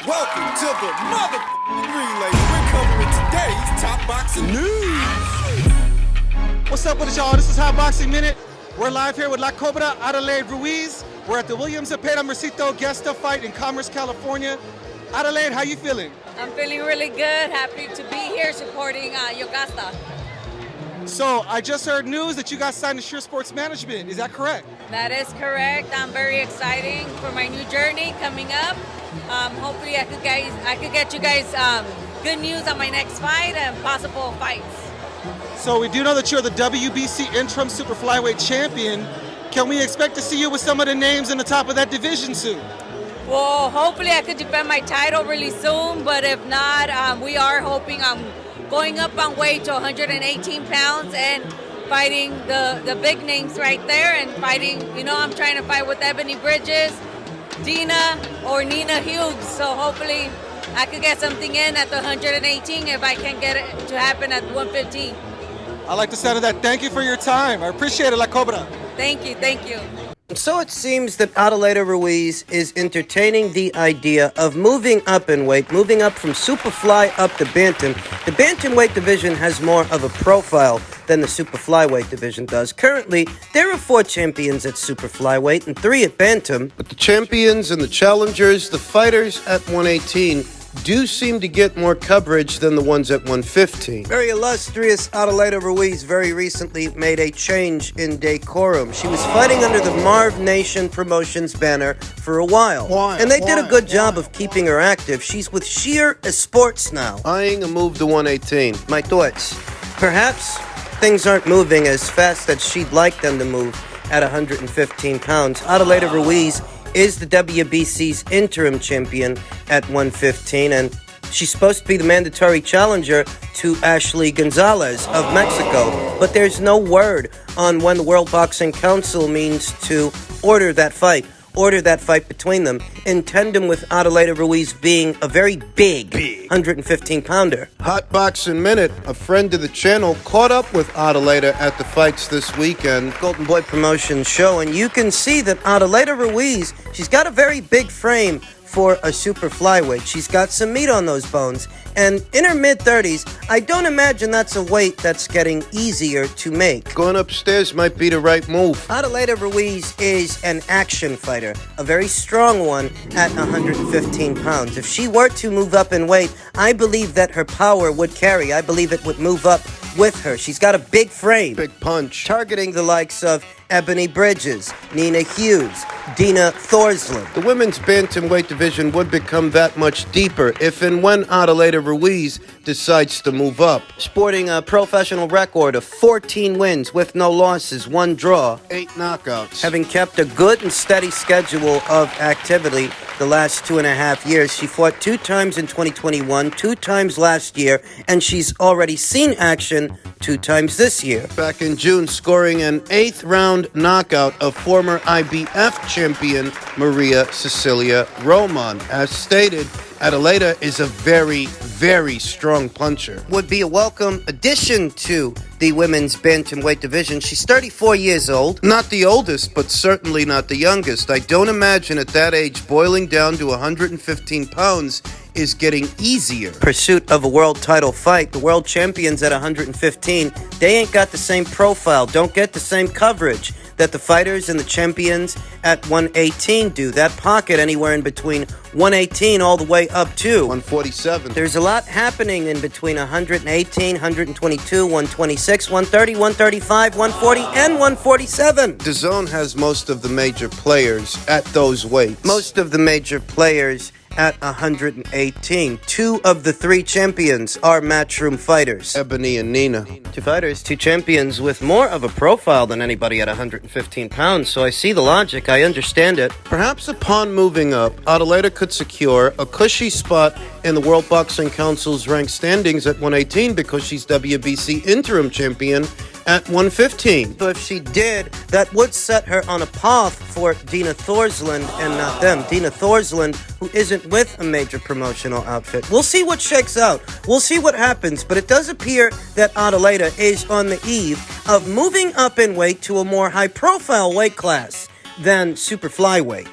Welcome to the mother relay. We're covering today's top boxing news. What's up with it, y'all? This is Hot Boxing Minute. We're live here with La Cobra, Adelaide Ruiz. We're at the Williams Cepeda Mercito Gesta fight in Commerce, California. Adelaide, how you feeling? I'm feeling really good. Happy to be here supporting Yogasta. So I just heard news that you guys signed to Sure Sports Management. Is that correct? That is correct. I'm very excited for my new journey coming up. Hopefully I could get you guys good news on my next fight and possible fights. So we do know that you're the WBC interim super flyweight champion. Can we expect to see you with some of the names in the top of that division soon? Well, hopefully I could defend my title really soon, but if not, we are hoping I'm going up on weight to 118 pounds and fighting the big names right there and fighting, I'm trying to fight with Benavidez, Dina, or Nina Hughes. So hopefully I could get something in at the 118 if I can get it to happen at 115. I like the sound of that. Thank you for your time. I appreciate it, La Cobra. Thank you. So it seems that Adelaide Ruiz is entertaining the idea of moving up in weight, moving up from superfly up to bantam. The bantamweight division has more of a profile than the super flyweight division does. Currently, there are 4 champions at super flyweight and 3 at bantam. But the champions and the challengers, the fighters at 118, do seem to get more coverage than the ones at 115. Very illustrious Adelaide Ruiz very recently made a change in decorum. She was fighting under the Marv Nation Promotions banner for a while. And they did a good job of keeping her active. She's with Sheer Sports now. Eyeing a move to 118. My thoughts. Perhaps things aren't moving as fast as she'd like them to move at 115 pounds. Adelaide Ruiz is the WBC's interim champion at 115, and she's supposed to be the mandatory challenger to Ashley Gonzalez of Mexico. But there's no word on when the World Boxing Council means to order that fight between them, in tandem with Adelaide Ruiz being a very big 115-pounder. Hot Boxing Minute, a friend of the channel, caught up with Adelaide at the fights this weekend. Golden Boy Promotions show, and you can see that Adelaide Ruiz, she's got a very big frame for a super flyweight. She's got some meat on those bones, and in her mid-30s, I don't imagine that's a weight that's getting easier to make. Going upstairs might be the right move. Adelaide Ruiz is an action fighter, a very strong one at 115 pounds. If she were to move up in weight, I believe that her power would carry. I believe it would move up with her. She's got a big frame. Big punch. Targeting the likes of Ebony Bridges, Nina Hughes, Dina Thorslund. The women's bantamweight division would become that much deeper if and when Adelaide Ruiz decides to move up. Sporting a professional record of 14 wins with no losses, 1 draw, 8 knockouts. Having kept a good and steady schedule of activity the last 2.5 years. She fought 2 times in 2021, 2 times last year, and she's already seen action 2 times this year. Back in June, scoring an 8th round knockout of former IBF champion Maria Cecilia Roman. As stated, Adelaide is a very, very strong puncher. Would be a welcome addition to the women's bantamweight division. She's 34 years old. Not the oldest, but certainly not the youngest. I don't imagine at that age boiling down to 115 pounds is getting easier. Pursuit of a world title fight. The world champions at 115, they ain't got the same profile, don't get the same coverage that the fighters and the champions at 118 do. That pocket anywhere in between 118 all the way up to 147. There's a lot happening in between 118, 122, 126, 130, 135, 140, and 147. DAZN has most of the major players at those weights. Most of the major players at 118. 2 of the 3 champions are matchroom fighters. Ebony and Nina. 2 fighters, 2 champions with more of a profile than anybody at 115 pounds, so I see the logic, I understand it. Perhaps upon moving up, Adelaide could secure a cushy spot in the World Boxing Council's ranked standings at 118 because she's WBC interim champion at 115. So if she did, that would set her on a path for Dina Thorslund and not them. Dina Thorslund, who isn't with a major promotional outfit. We'll see what shakes out. We'll see what happens, but it does appear that Adelaide is on the eve of moving up in weight to a more high-profile weight class than super flyweight.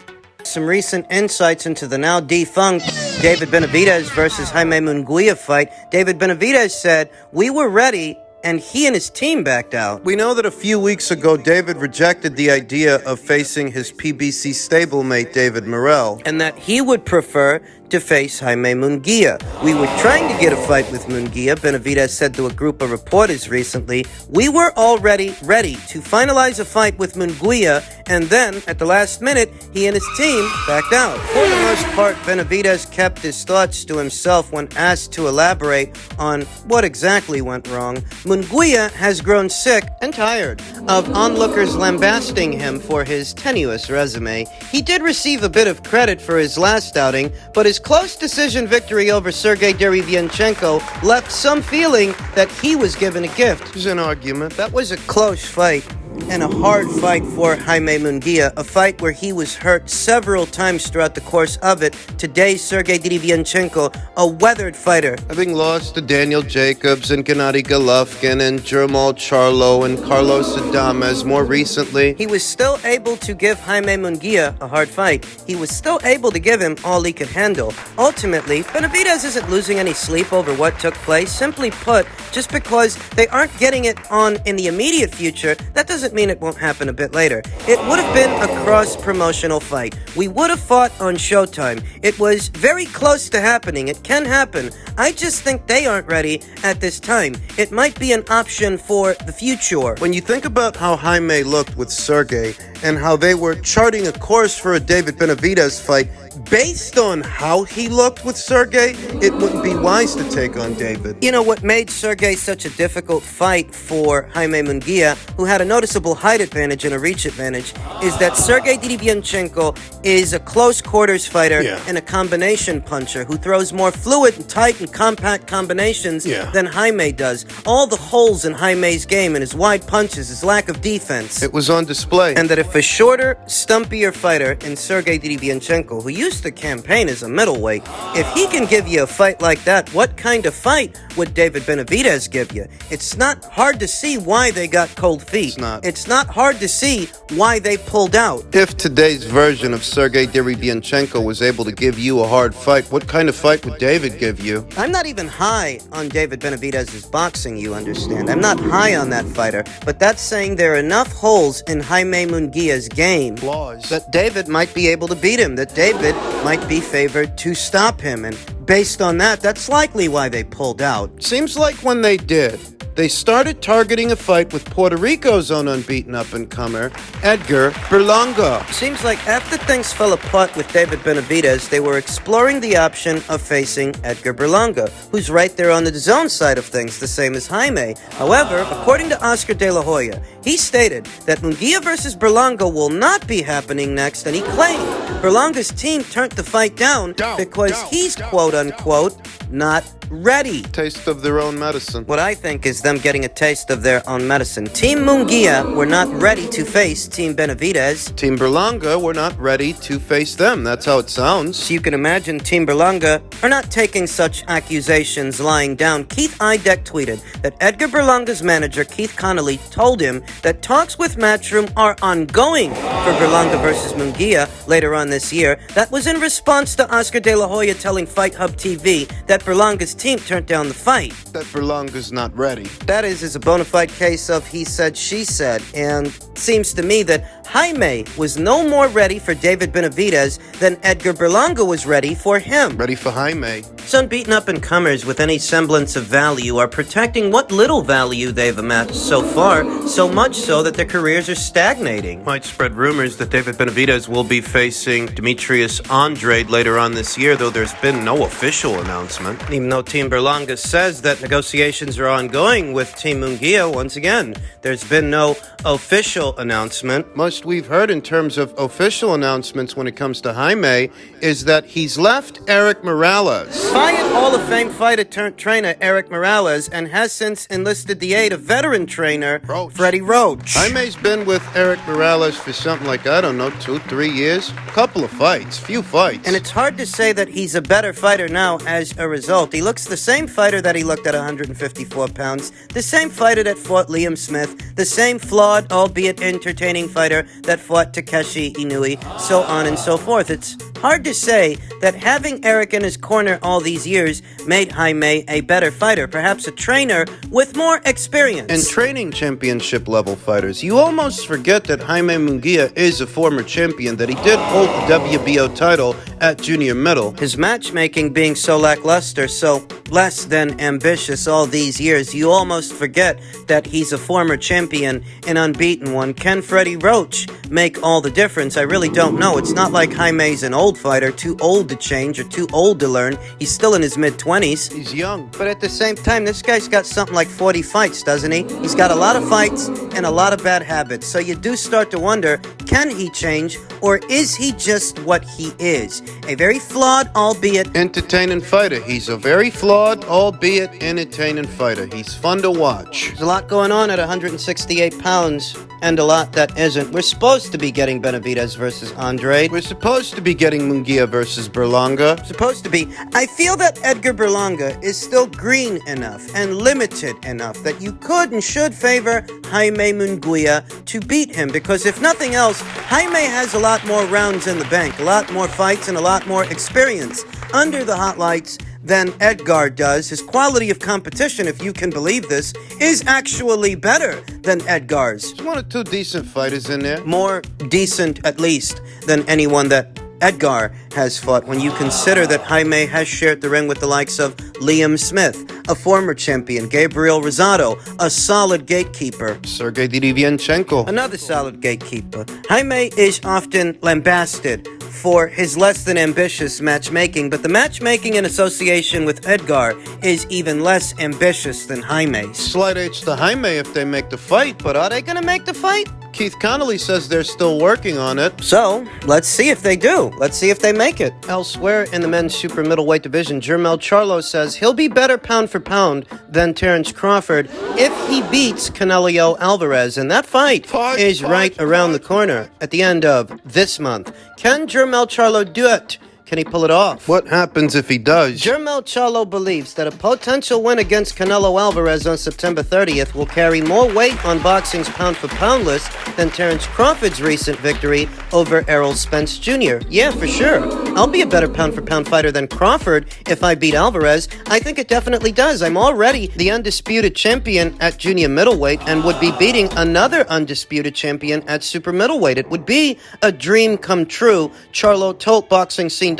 some recent insights into the now defunct David Benavidez versus Jaime Munguia fight. David Benavidez said, "We were ready," and he and his team backed out. We know that a few weeks ago, David rejected the idea of facing his PBC stablemate, David Morrell. And that he would prefer to face Jaime Munguia. "We were trying to get a fight with Munguia," Benavidez said to a group of reporters recently. "We were already ready to finalize a fight with Munguia, and then, at the last minute, he and his team backed out." For the most part, Benavidez kept his thoughts to himself when asked to elaborate on what exactly went wrong. Munguia has grown sick and tired of onlookers lambasting him for his tenuous resume. He did receive a bit of credit for his last outing, but his close decision victory over Sergey Derevyanchenko left some feeling that he was given a gift. It was an argument. That was a close fight and a hard fight for Jaime Munguia, a fight where he was hurt several times throughout the course of it. Today's Sergey Derevyanchenko, a weathered fighter. Having lost to Daniel Jacobs and Gennady Golovkin and Jermall Charlo and Carlos Adames more recently, he was still able to give Jaime Munguia a hard fight. He was still able to give him all he could handle. Ultimately, Benavidez isn't losing any sleep over what took place. Simply put, just because they aren't getting it on in the immediate future, that doesn't mean it won't happen a bit later. It would have been a cross-promotional fight. We would have fought on Showtime. It was very close to happening. It can happen. I just think they aren't ready at this time. It might be an option for the future. when you think about how Jaime looked with Sergey and how they were charting a course for a David Benavidez fight, based on how he looked with Sergey, it wouldn't be wise to take on David. You know, what made Sergey such a difficult fight for Jaime Munguia, who had a noticeable height advantage and a reach advantage, is that Sergey Derevyanchenko is a close quarters fighter and a combination puncher who throws more fluid and tight and compact combinations than Jaime does. All the holes in Jaime's game and his wide punches, his lack of defense. It was on display. And that if a shorter, stumpier fighter in Sergey Derevyanchenko, who used to campaign as a middleweight, if he can give you a fight like that, what kind of fight would David Benavidez give you? It's not hard to see why they got cold feet. It's not. It's not hard to see why they pulled out. If today's version of Sergey Derevyanchenko was able to give you a hard fight, what kind of fight would David give you? I'm not even high on David Benavidez's boxing, you understand. I'm not high on that fighter, but that's saying there are enough holes in Jaime Munguia's game Flaws. that David might be able to beat him, that David might be favored to stop him, and based on that, that's likely why they pulled out. Seems like when they did, they started targeting a fight with Puerto Rico's own unbeaten up-and-comer, Edgar Berlanga. Seems like after things fell apart with David Benavidez, they were exploring the option of facing Edgar Berlanga, who's right there on the DAZN side of things, the same as Jaime. However, according to Oscar De La Hoya, he stated that Munguia versus Berlanga will not be happening next, and he claimed Berlanga's team turned the fight down because he's quote-unquote not ready. Taste of their own medicine. What I think is them getting a taste of their own medicine. Team Munguia were not ready to face Team Benavidez. Team Berlanga were not ready to face them. That's how it sounds. So you can imagine Team Berlanga are not taking such accusations lying down. Keith Idek tweeted that Edgar Berlanga's manager, Keith Connolly, told him that talks with Matchroom are ongoing for Berlanga versus Munguia later on this year. That was in response to Oscar De La Hoya telling Fight Hub TV that Berlanga's team turned down the fight. That Berlanga's not ready. That is a bona fide case of he said, she said, and seems to me that Jaime was no more ready for David Benavidez than Edgar Berlanga was ready for him. Ready for Jaime. Some beaten up-and-comers with any semblance of value are protecting what little value they've amassed so far, so much so that their careers are stagnating. Might spread rumors that David Benavidez will be facing Demetrius Andrade later on this year, though there's been no official announcement. Even though Team Berlanga says that negotiations are ongoing with Team Munguia, once again, there's been no official announcement. Most we've heard in terms of official announcements when it comes to Jaime is that he's left Eric Morales. defiant Hall of Fame fighter turned trainer Eric Morales, and has since enlisted the aid of veteran trainer Roach. Freddie Roach. Jaime's been with Eric Morales for something like, I don't know, 2-3 years. Couple of fights, few fights. And it's hard to say that he's a better fighter now as a result. He looks the same fighter that he looked at 154 pounds, the same fighter that fought Liam Smith, the same flawed, albeit entertaining fighter that fought Takeshi Inoue, so on and so forth. It's hard to say that having Eric in his corner all these years made Jaime a better fighter, perhaps a trainer with more experience. And training championship level fighters, you almost forget that Jaime Munguia is a former champion, that he did hold the WBO title at junior middle. His matchmaking being so lackluster, so less than ambitious all these years, you almost forget that he's a former champion, an unbeaten one. Can Freddie Roach make all the difference? I really don't know. It's not like Jaime's an old fighter, too old to change or too old to learn. He's still in his mid-20s. He's young. But at the same time, this guy's got something like 40 fights, doesn't he? He's got a lot of fights and a lot of bad habits. So you do start to wonder, can he change, or is he just what he is? A very flawed, albeit Entertaining fighter. He's a very flawed, albeit entertaining fighter. He's fun to watch. there's a lot going on at 168 pounds, and a lot that isn't. We're supposed to be getting Benavidez versus Andrade. We're supposed to be getting Munguia versus Berlanga. Supposed to be. I feel that Edgar Berlanga is still green enough and limited enough that you could and should favor Jaime Munguia to beat him, because if nothing else, Jaime has a lot more rounds in the bank, a lot more fights, and a lot more experience under the hot lights than Edgar does. His quality of competition, if you can believe this, is actually better than Edgar's. There's one or two decent fighters in there. More decent, at least, than anyone that Edgar has fought, when you consider that Jaime has shared the ring with the likes of Liam Smith, a former champion, Gabriel Rosado, a solid gatekeeper, Sergey Derevyanchenko. another solid gatekeeper. Jaime is often lambasted for his less than ambitious matchmaking, but the matchmaking in association with Edgar is even less ambitious than Jaime's. Slight H to Jaime if they make the fight, but Are they gonna make the fight? Keith Connolly says they're still working on it. So, let's see if they do. Let's see if they make it. Elsewhere in the men's super middleweight division, Jermell Charlo says he'll be better pound for pound than Terence Crawford if he beats Canelo Alvarez. And that fight is right around the corner at the end of this month. Can Jermell Charlo do it? Can he pull it off? What happens if he does? Jermell Charlo believes that a potential win against Canelo Alvarez on September 30th will carry more weight on boxing's pound-for-pound list than Terence Crawford's recent victory over Errol Spence Jr. Yeah, for sure. I'll be a better pound-for-pound fighter than Crawford if I beat Alvarez. I think it definitely does. I'm already the undisputed champion at junior middleweight and would be beating another undisputed champion at super middleweight. It would be a dream come true, Charlo told BoxingScene.com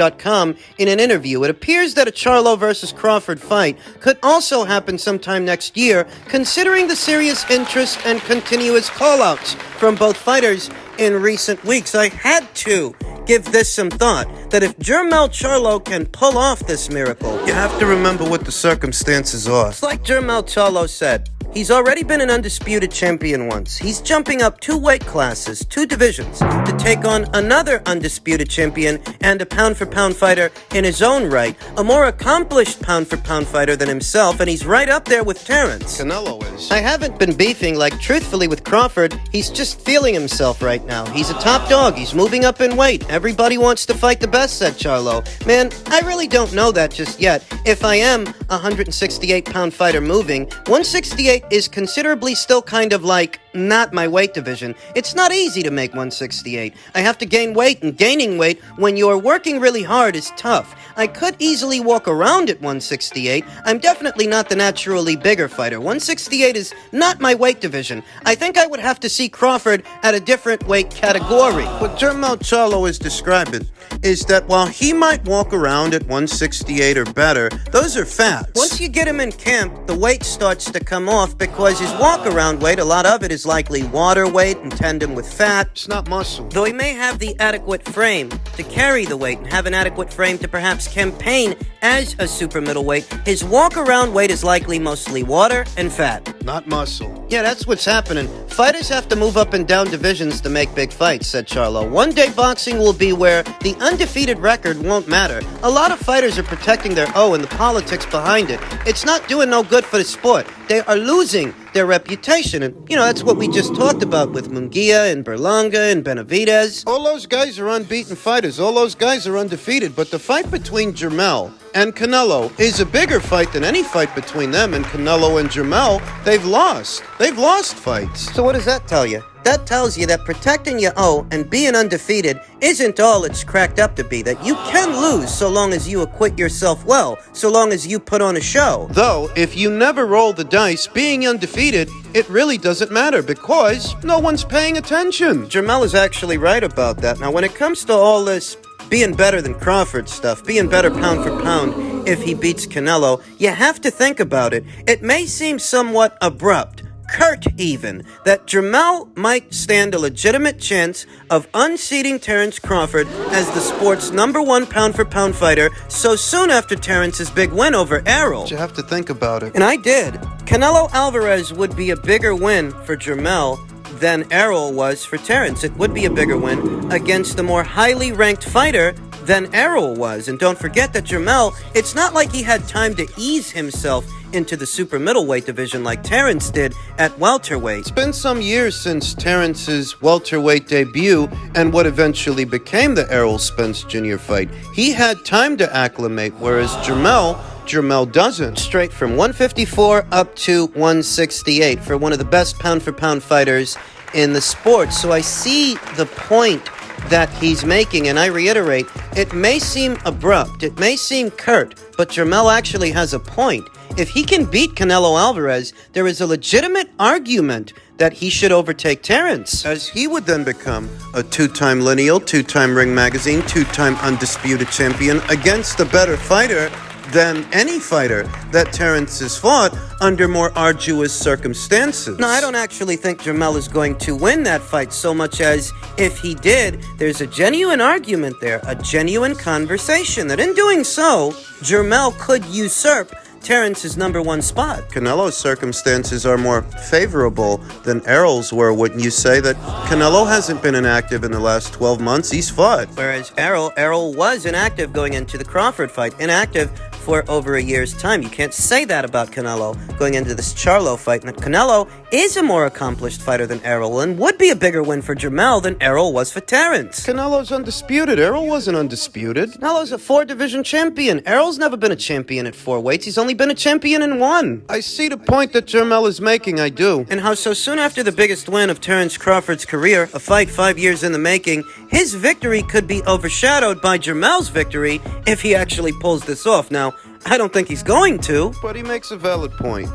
in an interview. It appears that a Charlo versus Crawford fight could also happen sometime next year, considering the serious interest and continuous call-outs from both fighters in recent weeks. I had to give this some thought, that if Jermell Charlo can pull off this miracle, You have to remember what the circumstances are. it's like Jermell Charlo said. He's already been an undisputed champion once. He's jumping up 2 weight classes, 2 divisions, to take on another undisputed champion and a pound-for-pound fighter in his own right, a more accomplished pound-for-pound fighter than himself, and he's right up there with Terence. Canelo is. I haven't been beefing, like, truthfully with Crawford. He's just feeling himself right now. He's a top dog. He's moving up in weight. Everybody wants to fight the best, said Charlo. Man, I really don't know that just yet. If I am a 168-pound fighter moving, 168 is considerably still kind of like not my weight division. It's not easy to make 168. I have to gain weight, and gaining weight when you're working really hard is tough. I could easily walk around at 168. I'm definitely not the naturally bigger fighter. 168 is not my weight division. I think I would have to see Crawford at a different weight category. What Jermell Charlo is describing is that while he might walk around at 168 or better, those are fats. Once you get him in camp, the weight starts to come off because his walk-around weight, a lot of it is likely water weight in tandem with fat. It's not muscle. Though he may have the adequate frame to carry the weight and have an adequate frame to perhaps his campaign as a super middleweight, his walk-around weight is likely mostly water and fat. Not muscle. Yeah, that's what's happening. Fighters have to move up and down divisions to make big fights, said Charlo. One day boxing will be where the undefeated record won't matter. A lot of fighters are protecting their O and the politics behind it. It's not doing no good for the sport. They are losing their reputation. And, that's what we just talked about with Munguia and Berlanga and Benavidez. All those guys are unbeaten fighters. All those guys are undefeated. But the fight between Jermell and Canelo is a bigger fight than any fight between them. And Canelo and Jermell, they've lost. They've lost fights. So what does that tell you? That tells you that protecting your O and being undefeated isn't all it's cracked up to be. That you can lose so long as you acquit yourself well, so long as you put on a show. Though, if you never roll the dice, being undefeated, it really doesn't matter because no one's paying attention. Jermell is actually right about that. Now, when it comes to all this being better than Crawford stuff, being better pound for pound if he beats Canelo, you have to think about it. It may seem somewhat abrupt, curt even, that Jermell might stand a legitimate chance of unseating Terence Crawford as the sport's #1 pound-for-pound fighter so soon after Terence's big win over Errol. You have to think about it. And I did. Canelo Alvarez would be a bigger win for Jermell than Errol was for Terence. It would be a bigger win against a more highly ranked fighter than Errol was. And don't forget that Jermell, it's not like he had time to ease himself into the super middleweight division like Terence did at welterweight. It's been some years since Terence's welterweight debut and what eventually became the Errol Spence Jr. fight. He had time to acclimate, whereas Jermell doesn't. Straight from 154 up to 168 for one of the best pound-for-pound fighters in the sport. So I see the point that he's making, and I reiterate, it may seem abrupt, it may seem curt, but Jermell actually has a point. If he can beat Canelo Alvarez, there is a legitimate argument that he should overtake Terence, as he would then become a two-time lineal, two-time Ring Magazine, two-time undisputed champion against a better fighter than any fighter that Terence has fought under more arduous circumstances. No, I don't actually think Jermell is going to win that fight so much as if he did, there's a genuine argument there, a genuine conversation that in doing so, Jermell could usurp Terence's #1 spot. Canelo's circumstances are more favorable than Errol's were, wouldn't you say? That Canelo hasn't been inactive in the last 12 months. He's fought. Whereas Errol was inactive going into the Crawford fight. Inactive for over a year's time. You can't say that about Canelo going into this Charlo fight. And Canelo is a more accomplished fighter than Errol and would be a bigger win for Jermell than Errol was for Terence. Canelo's undisputed. Errol wasn't undisputed. Canelo's a 4-division champion. Errol's never been a champion at 4 weights. He's only been a champion in 1. I see the point that Jermell is making, I do. And how so soon after the biggest win of Terence Crawford's career, a fight 5 years in the making, his victory could be overshadowed by Jermell's victory if he actually pulls this off. Now, I don't think he's going to. But he makes a valid point.